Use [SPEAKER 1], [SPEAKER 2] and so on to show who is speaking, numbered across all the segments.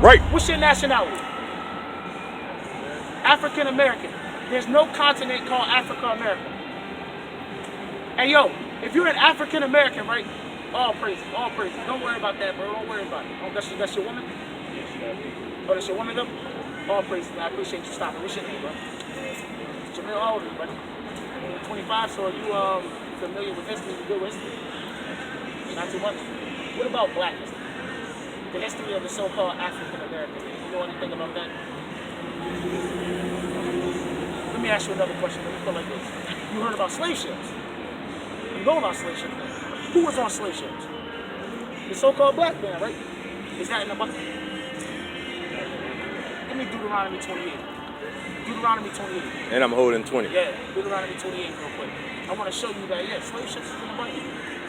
[SPEAKER 1] Right.
[SPEAKER 2] What's your nationality? African American. There's no continent called Africa America. Hey yo, if you're an African American, right? All praises, all praises. Don't worry about that, bro. Don't worry about it. Oh, that's your woman? Oh, that's your woman though? All praises. I appreciate you stopping. What's your name, bro? Jamil, how old are you, buddy? 25. So are you familiar with history? You good with history? Not too much. What about black history? The history of the so-called African American. You know anything about that? Let me ask you another question. Let me put it like this. You heard about slave ships? You know about slave ships? Who was on slave ships? The so-called black man, right? Is that in the Bible? Give me Deuteronomy 28. Deuteronomy 28.
[SPEAKER 1] And I'm holding 20.
[SPEAKER 2] Yeah, Deuteronomy 28 real quick. I want to show you that, yeah, slave ships is in the Bible.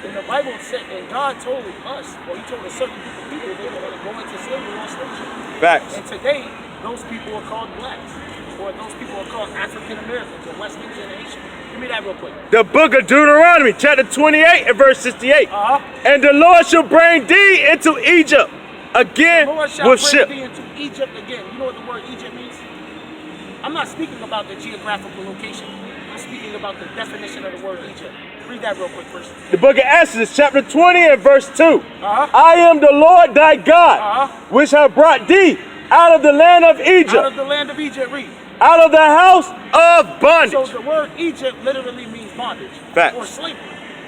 [SPEAKER 2] And the Bible said, and God told us, or he told a certain group of people they were going to go into slavery on slave ships.
[SPEAKER 1] Facts.
[SPEAKER 2] And today, those people are called blacks. Or those people are called African Americans or West Indian and Haitian. Give me that real quick.
[SPEAKER 1] The book of Deuteronomy, chapter 28 and verse 68. And the Lord shall bring thee into Egypt again
[SPEAKER 2] the Lord shall
[SPEAKER 1] with
[SPEAKER 2] bring
[SPEAKER 1] ship.
[SPEAKER 2] thee into Egypt again. You know what the word Egypt means? I'm not speaking about the geographical location. I'm speaking about the definition of the word Egypt. Read that real quick first.
[SPEAKER 1] The book of Exodus, chapter 20 and verse 2. I am the Lord thy God, which have brought thee out of the land of Egypt.
[SPEAKER 2] Out of the land of Egypt, read.
[SPEAKER 1] Out of the house of bondage.
[SPEAKER 2] So the word Egypt literally means bondage.
[SPEAKER 1] Facts.
[SPEAKER 2] Or slavery.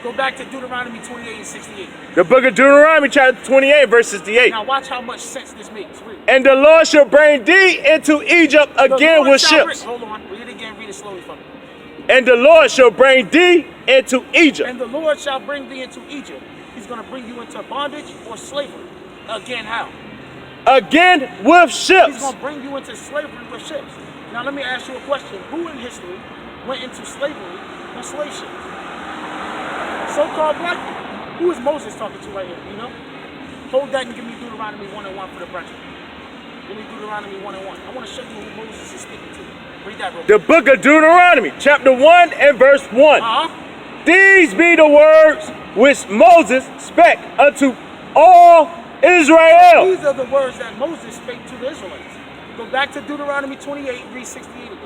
[SPEAKER 2] Go back to Deuteronomy 28 and 68.
[SPEAKER 1] The book of Deuteronomy, chapter 28, verse 68.
[SPEAKER 2] Now watch how much sense this makes. Read.
[SPEAKER 1] And the Lord shall bring thee into Egypt again with ships.
[SPEAKER 2] Hold on. Read it again. Read it slowly for me.
[SPEAKER 1] And the Lord shall bring thee into Egypt.
[SPEAKER 2] And the Lord shall bring thee into Egypt. He's going to bring you into bondage or slavery. Again, how?
[SPEAKER 1] Again with ships.
[SPEAKER 2] He's going to bring you into slavery with ships. Now let me ask you a question. Who in history went into slavery on slave ships? So-called black people. Who is Moses talking to right here? You know? Hold that and give me Deuteronomy 1 and 1 for the brethren. Give me Deuteronomy 1 and 1. I want to show you who Moses is speaking to. Read that real quick.
[SPEAKER 1] The book of Deuteronomy, chapter 1 and verse 1. These be the words which Moses spake unto all Israel.
[SPEAKER 2] These are the words that Moses spake to the Israelites. Go back to Deuteronomy 28, read 68 again.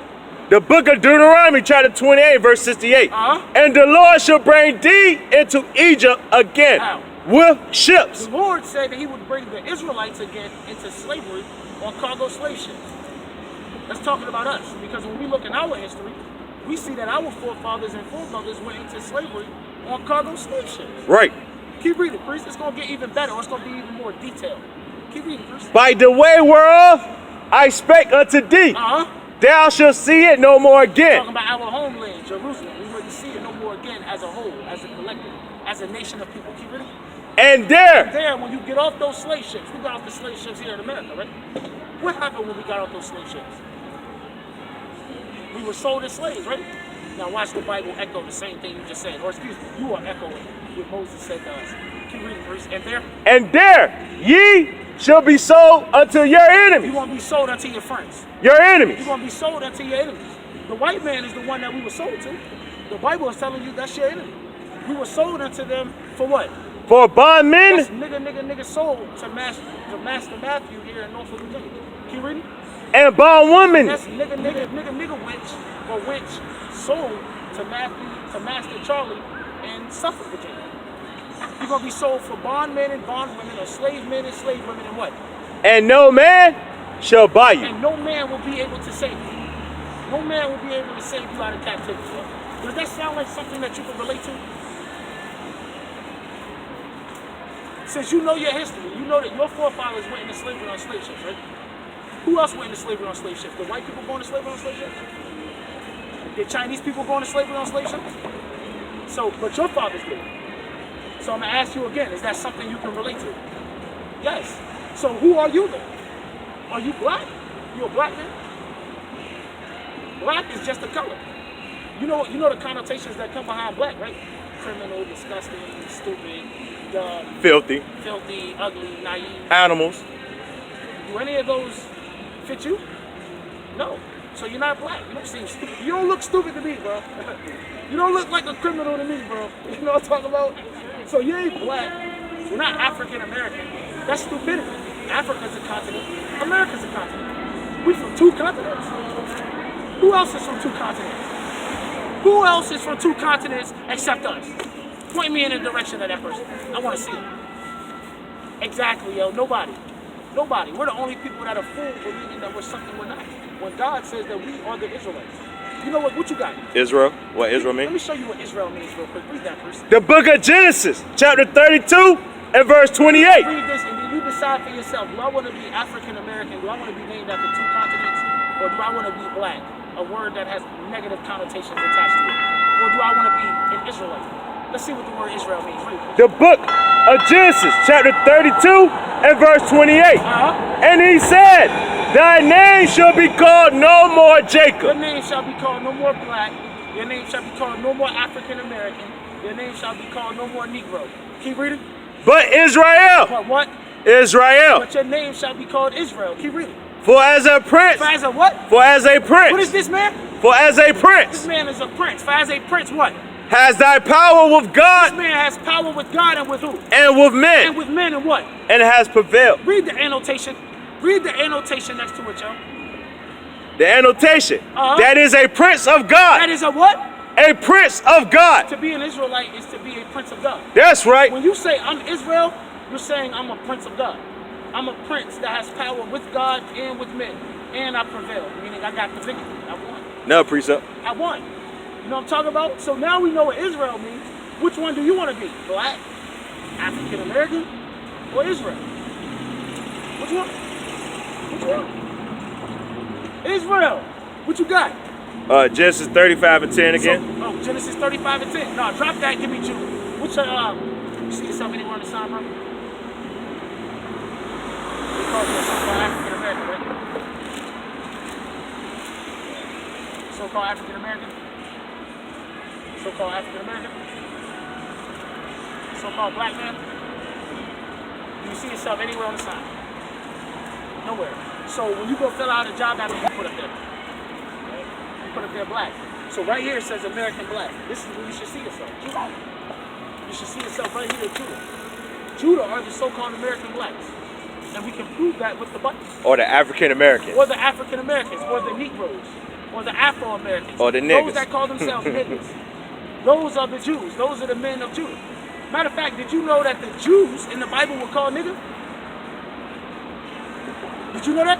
[SPEAKER 1] The book of Deuteronomy, chapter 28, verse 68. And the Lord shall bring thee into Egypt again with ships.
[SPEAKER 2] The Lord said that he would bring the Israelites again into slavery on cargo slave ships. That's talking about us, because when we look in our history, we see that our forefathers and foremothers went into slavery on cargo slave ships.
[SPEAKER 1] Right.
[SPEAKER 2] Keep reading, priest. It's going to get even better. It's going to be even more detailed. Keep reading, priest.
[SPEAKER 1] By the way whereof I spake unto thee, thou shalt see it no more again.
[SPEAKER 2] Talking about our homeland, Jerusalem. We wouldn't see it no more again as a whole, as a collective, as a nation of people. Keep reading.
[SPEAKER 1] And there,
[SPEAKER 2] when you get off those slave ships, we got off the slave ships here in America, right? What happened when we got off those slave ships? We were sold as slaves, right? Now watch the Bible echo the same thing you just said. Or excuse me, you are echoing what Moses said to us. Keep reading, priest. And
[SPEAKER 1] there ye shall be sold unto your enemies.
[SPEAKER 2] You're going to be sold unto your friends.
[SPEAKER 1] Your enemies.
[SPEAKER 2] You're going to be sold unto your enemies. The white man is the one that we were sold to. The Bible is telling you that's your enemy. We were sold unto them for what?
[SPEAKER 1] For bondmen.
[SPEAKER 2] That's nigga sold to Master Matthew here in Norfolk, Virginia. Keep reading.
[SPEAKER 1] And bondwoman.
[SPEAKER 2] That's nigga witch or witch sold to Master Charlie in Suffolk, Virginia. You're going to be sold for bondmen and bondwomen, or slave men and slave women, and what?
[SPEAKER 1] And no man shall buy you.
[SPEAKER 2] And no man will be able to save you. No man will be able to save you out of captivity. Does that sound like something that you can relate to? Since you know your history, you know that your forefathers went into slavery on slave ships, right? Who else went into slavery on slave ships? The white people going to slavery on slave ships? Did Chinese people go into slavery on slave ships? So, but your fathers did. So I'm going to ask you again, is that something you can relate to? Yes. So who are you then? Are you black? You a black man? Black is just a color. You know the connotations that come behind black, right? Criminal, disgusting, stupid, dumb,
[SPEAKER 1] filthy,
[SPEAKER 2] ugly, naive.
[SPEAKER 1] Animals.
[SPEAKER 2] Do any of those fit you? No. So you're not black. You don't seem stupid. You don't look stupid to me, bro. You don't look like a criminal to me, bro. You know what I'm talking about? So you ain't black. You're not African American. That's stupidity. Africa's a continent. America's a continent. We from 2 continents. Who else is from 2 continents? Who else is from 2 continents except us? Point me in the direction of that person. I want to see it. Exactly, yo. Nobody. Nobody. We're the only people that are fooled believing that we're something we're not. When God says that we are the Israelites. You know what? What you got?
[SPEAKER 1] Israel. What Israel
[SPEAKER 2] Let
[SPEAKER 1] means?
[SPEAKER 2] me show you what Israel means real quick. Read that first.
[SPEAKER 1] The book of Genesis, chapter 32 and verse 28.
[SPEAKER 2] Read this and then you decide for yourself. Do I want to be African American? Do I want to be named after 2 continents? Or do I want to be black? A word that has negative connotations attached to it. Or do I want to be an Israelite? Let's see what the word Israel means. Read.
[SPEAKER 1] The book of Genesis, chapter 32 and verse 28. And he said, thy name shall be called no more
[SPEAKER 2] Your
[SPEAKER 1] Jacob.
[SPEAKER 2] name shall be called no more black. Your name shall be called no more African American. Your name shall be called no more Negro. Keep reading.
[SPEAKER 1] But Israel.
[SPEAKER 2] But what?
[SPEAKER 1] Israel.
[SPEAKER 2] But your name shall be called Israel. Keep reading.
[SPEAKER 1] For as a prince.
[SPEAKER 2] For as a what?
[SPEAKER 1] For as a prince.
[SPEAKER 2] What is this man?
[SPEAKER 1] For as a
[SPEAKER 2] This
[SPEAKER 1] prince.
[SPEAKER 2] man is a prince. For as a prince, what?
[SPEAKER 1] Has thy power with
[SPEAKER 2] This
[SPEAKER 1] God
[SPEAKER 2] man has power with God and with who?
[SPEAKER 1] and with
[SPEAKER 2] And
[SPEAKER 1] men.
[SPEAKER 2] with men and what?
[SPEAKER 1] And has prevailed.
[SPEAKER 2] Read the annotation. Read the annotation next to it, yo.
[SPEAKER 1] The annotation.
[SPEAKER 2] Uh-huh.
[SPEAKER 1] That is a prince of
[SPEAKER 2] That
[SPEAKER 1] God.
[SPEAKER 2] is a what?
[SPEAKER 1] A prince of God.
[SPEAKER 2] To be an Israelite is to be a prince of God.
[SPEAKER 1] That's right.
[SPEAKER 2] When you say I'm Israel, you're saying I'm a prince of God. I'm a prince that has power with God and with men. And I prevailed, meaning I got the victory. I won.
[SPEAKER 1] No precept.
[SPEAKER 2] I won. You know what I'm talking about? So now we know what Israel means. Which one do you want to be? Black, African American, or Israel? Which one? Which one? Israel. What you got?
[SPEAKER 1] Genesis 35 and 10 again.
[SPEAKER 2] So, Genesis 35 and 10. No, drop that. Give me Judah. Which you see yourself anywhere on the sign, bro? They call you so-called African American, right? So-called African American. So-called African American. So-called black man. Do you see yourself anywhere on the sign? Nowhere. So when you go fill out a job application, you put up there. Right? You put up there black. So right here it says American black. This is where you should see yourself. Judah. You should see yourself right here, Judah. Judah are the so-called American blacks. And we can prove that with the Bible.
[SPEAKER 1] Or the African Americans.
[SPEAKER 2] Or the African Americans, or the Negroes, or the Afro Americans.
[SPEAKER 1] Or the niggas.
[SPEAKER 2] Those that call themselves niggas. Those are the Jews. Those are the men of Judah. Matter of fact, did you know that the Jews in the Bible were called nigger? Did you know that?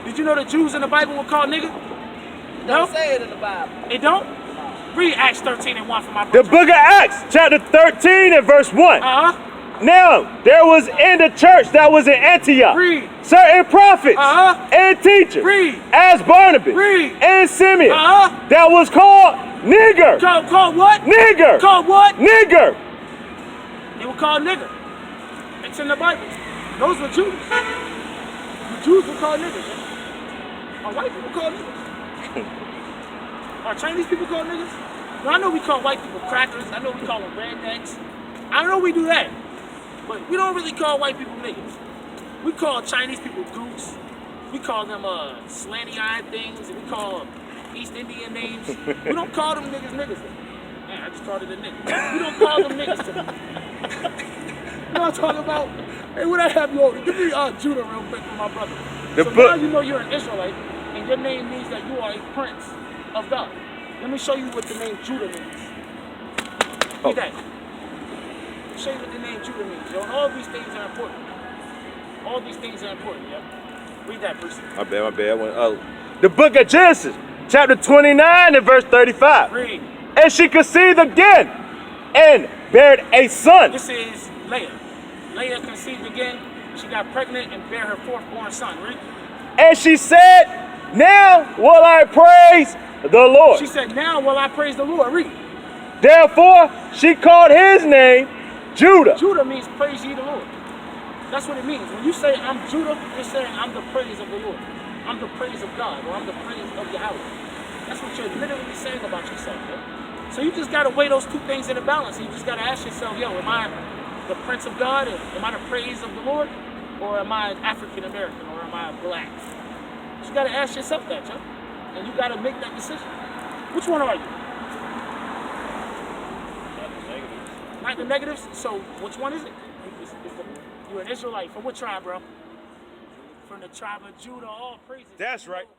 [SPEAKER 2] Did you know the Jews in the Bible were called nigger? No?
[SPEAKER 3] Don't say it in the Bible.
[SPEAKER 2] It don't? Read Acts 13 and 1 for my
[SPEAKER 1] The
[SPEAKER 2] brother.
[SPEAKER 1] book of Acts, chapter 13 and verse 1. Now, there was in the church that was in Antioch
[SPEAKER 2] Read.
[SPEAKER 1] certain prophets and teachers,
[SPEAKER 2] Read.
[SPEAKER 1] as Barnabas
[SPEAKER 2] Read.
[SPEAKER 1] and Simeon,
[SPEAKER 2] Uh-huh.
[SPEAKER 1] that was called nigger.
[SPEAKER 2] Called what?
[SPEAKER 1] Nigger.
[SPEAKER 2] Called what?
[SPEAKER 1] Nigger.
[SPEAKER 2] They were called nigger. It's in the Bible. Those were Jews. The Jews were called niggers. Yeah? Are white people called niggers? Are Chinese people called niggers? No, I know we call white people crackers. I know we call them rednecks. I know we do that. But we don't really call white people niggers. We call Chinese people gooks. We call them slanty-eyed things. And we call East Indian names. We don't call them niggas. Man, I just called it a nigga. We don't call them niggas to me. You know what I'm talking about? Hey, what I have you over? Give me Judah real quick for my brother.
[SPEAKER 1] The
[SPEAKER 2] So
[SPEAKER 1] book.
[SPEAKER 2] now you know you're an Israelite, and your name means that you are a prince of God. Let me show you what the name Judah means. Read that. Show you what the name Judah means, yo. And all these things are important. All these things are important, yo. Read that, person.
[SPEAKER 1] My bad. The book of Genesis, chapter 29 and verse 35.
[SPEAKER 2] Read.
[SPEAKER 1] And she conceived again and bare a son.
[SPEAKER 2] This is Leah. Leah conceived again. She got pregnant and bare her fourth-born son. Read.
[SPEAKER 1] And she said, now will I praise the Lord.
[SPEAKER 2] She said, now will I praise the Lord. Read.
[SPEAKER 1] Therefore, she called his name Judah.
[SPEAKER 2] Judah means praise ye the Lord. That's what it means. When you say I'm Judah, you're saying I'm the praise of the Lord. I'm the praise of God, or I'm the praise of Yahweh. That's what you're literally saying about yourself, yo. So you just got to weigh those two things in a balance. And you just got to ask yourself, yo, am I the prince of God? Am I the praise of the Lord? Or am I African American? Or am I black? You got to ask yourself that, yo. And you got to make that decision. Which one are you? Not the negatives. So which one is it? You're an Israelite. From what tribe, bro? From the tribe of Judah, all praises.
[SPEAKER 1] That's
[SPEAKER 2] You
[SPEAKER 1] right.
[SPEAKER 2] know,